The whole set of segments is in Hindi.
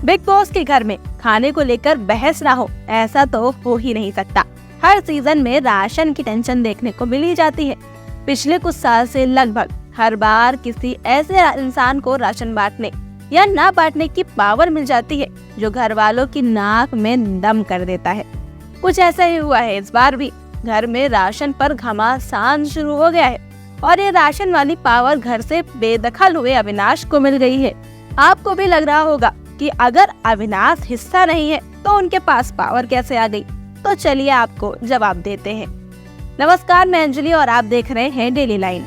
बिग बॉस के घर में खाने को लेकर बहस ना हो, ऐसा तो हो ही नहीं सकता। हर सीजन में राशन की टेंशन देखने को मिल ही जाती है। पिछले कुछ साल से लगभग हर बार किसी ऐसे इंसान को राशन बांटने या ना बांटने की पावर मिल जाती है जो घर वालों की नाक में दम कर देता है। कुछ ऐसा ही हुआ है इस बार भी। घर में राशन पर घमासान शुरू हो गया है और ये राशन वाली पावर घर से बेदखल हुए अविनाश को मिल गई है। आपको भी लग रहा होगा कि अगर अविनाश हिस्सा नहीं है तो उनके पास पावर कैसे आ गई? तो चलिए आपको जवाब देते हैं। नमस्कार, मैं अंजलि और आप देख रहे हैं डेली लाइन।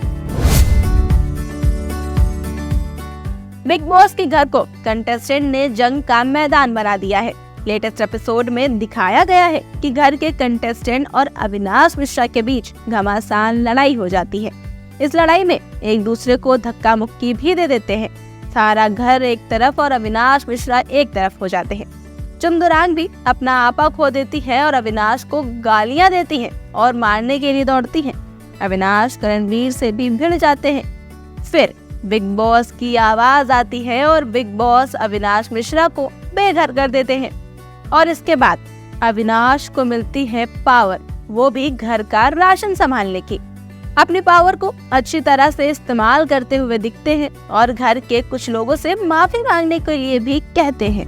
बिग बॉस के घर को कंटेस्टेंट ने जंग का मैदान बना दिया है। लेटेस्ट एपिसोड में दिखाया गया है कि घर के कंटेस्टेंट और अविनाश मिश्रा के बीच घमासान लड़ाई हो जाती है। इस लड़ाई में एक दूसरे को धक्का मुक्की भी दे देते हैं। सारा घर एक तरफ और अविनाश मिश्रा एक तरफ हो जाते हैं। चुमदुरांग भी अपना आपा खो देती है और अविनाश को गालियां देती है और मारने के लिए दौड़ती है। अविनाश करणवीर से भी भिड़ जाते हैं। फिर बिग बॉस की आवाज आती है और बिग बॉस अविनाश मिश्रा को बेघर कर देते हैं और इसके बाद अविनाश को मिलती है पावर, वो भी घर का राशन संभालने की। अपनी पावर को अच्छी तरह से इस्तेमाल करते हुए दिखते हैं और घर के कुछ लोगों से माफी मांगने के लिए भी कहते हैं।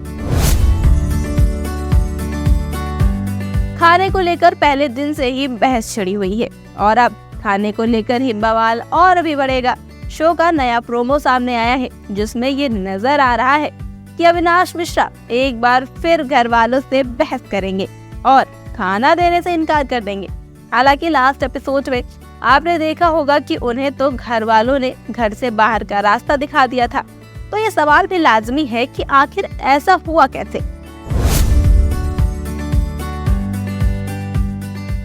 खाने को लेकर पहले दिन से ही बहस छिड़ी हुई है और अब खाने को लेकर ही बवाल और भी बढ़ेगा। शो का नया प्रोमो सामने आया है जिसमें ये नजर आ रहा है कि अविनाश मिश्रा एक बार फिर घर वालों से बहस करेंगे और खाना देने से इनकार कर देंगे। हालांकि लास्ट एपिसोड में आपने देखा होगा कि उन्हें तो घर वालों ने घर से बाहर का रास्ता दिखा दिया था। तो ये सवाल भी लाजमी है कि आखिर ऐसा हुआ कैसे?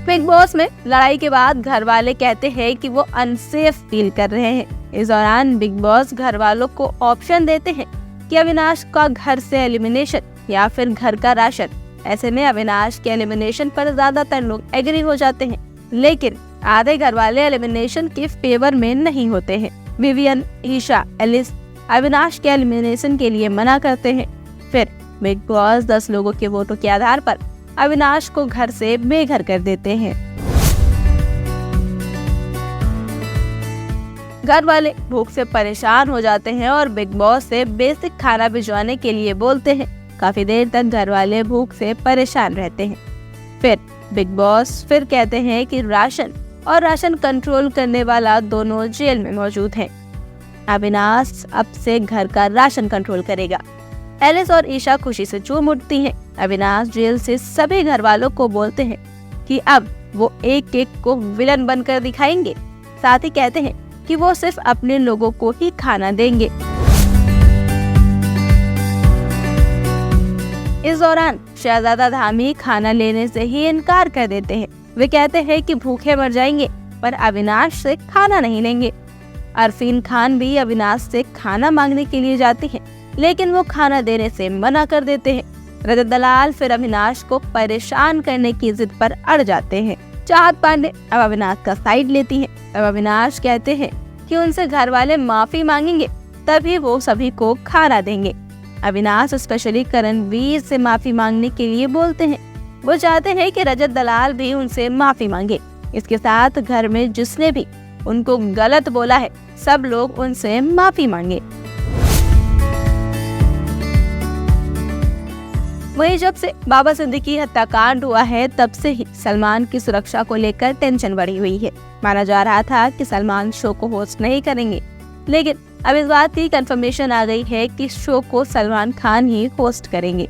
बिग बॉस में लड़ाई के बाद घर वाले कहते हैं कि वो अनसेफ फील कर रहे हैं। इस दौरान बिग बॉस घर वालों को ऑप्शन देते हैं कि अविनाश का घर से एलिमिनेशन या फिर घर का राशन। ऐसे में अविनाश के एलिमिनेशन पर ज्यादातर लोग एग्री हो जाते हैं, लेकिन आधे घर वाले एलिमिनेशन के फेवर में नहीं होते हैं। विवियन, ईशा, एलिस अविनाश के एलिमिनेशन के लिए मना करते हैं। फिर बिग बॉस 10 लोगों के वोटों के आधार पर अविनाश को घर से बेघर कर देते हैं। घर वाले भूख से परेशान हो जाते हैं और बिग बॉस से बेसिक खाना भिजवाने के लिए बोलते हैं। काफी देर तक घर वाले भूख से परेशान रहते हैं। फिर बिग बॉस फिर कहते हैं कि राशन और राशन कंट्रोल करने वाला दोनों जेल में मौजूद हैं। अविनाश अब से घर का राशन कंट्रोल करेगा। एलिस और ईशा खुशी से झूम उठती हैं। अविनाश जेल से सभी घर वालों को बोलते हैं कि अब वो एक एक को विलन बनकर दिखाएंगे। साथ ही कहते हैं कि वो सिर्फ अपने लोगों को ही खाना देंगे। इस दौरान शहजादा धामी खाना लेने से ही इनकार कर देते हैं। वे कहते हैं कि भूखे मर जाएंगे पर अविनाश से खाना नहीं लेंगे। अरफीन खान भी अविनाश से खाना मांगने के लिए जाती है, लेकिन वो खाना देने से मना कर देते हैं। रजत दलाल फिर अविनाश को परेशान करने की जिद पर अड़ जाते हैं। चाहत पांडे अब अविनाश का साइड लेती है। अब अविनाश कहते हैं कि उनसे घर वाले माफी मांगेंगे तभी वो सभी को खाना देंगे। अविनाश स्पेशली करणवीर से माफी मांगने के लिए बोलते हैं। वो चाहते हैं कि रजत दलाल भी उनसे माफी मांगे। इसके साथ घर में जिसने भी उनको गलत बोला है सब लोग उनसे माफी मांगे। वहीं जब से बाबा सिद्दीकी हत्याकांड हुआ है तब से ही सलमान की सुरक्षा को लेकर टेंशन बढ़ी हुई है। माना जा रहा था कि सलमान शो को होस्ट नहीं करेंगे, लेकिन अब इस बात की कंफर्मेशन आ गई है कि शो को सलमान खान ही होस्ट करेंगे।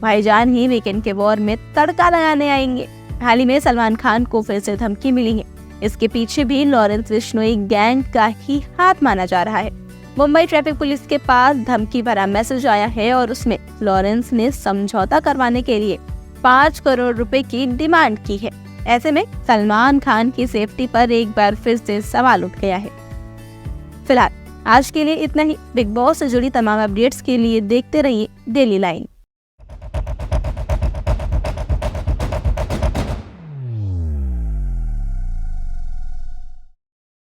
भाईजान ही वीकेंड के वॉर में तड़का लगाने आएंगे। हाल ही में सलमान खान को फिर से धमकी मिली है। इसके पीछे भी लॉरेंस बिश्नोई गैंग का ही हाथ माना जा रहा है। मुंबई ट्रैफिक पुलिस के पास धमकी भरा मैसेज आया है और उसमें लॉरेंस ने समझौता करवाने के लिए 5 करोड़ रुपए की डिमांड की है। ऐसे में सलमान खान की सेफ्टी पर एक बार फिर से सवाल उठ गया है। फिलहाल आज के लिए इतना ही। बिग बॉस से जुड़ी तमाम अपडेट्स के लिए देखते रहिए डेली लाइन।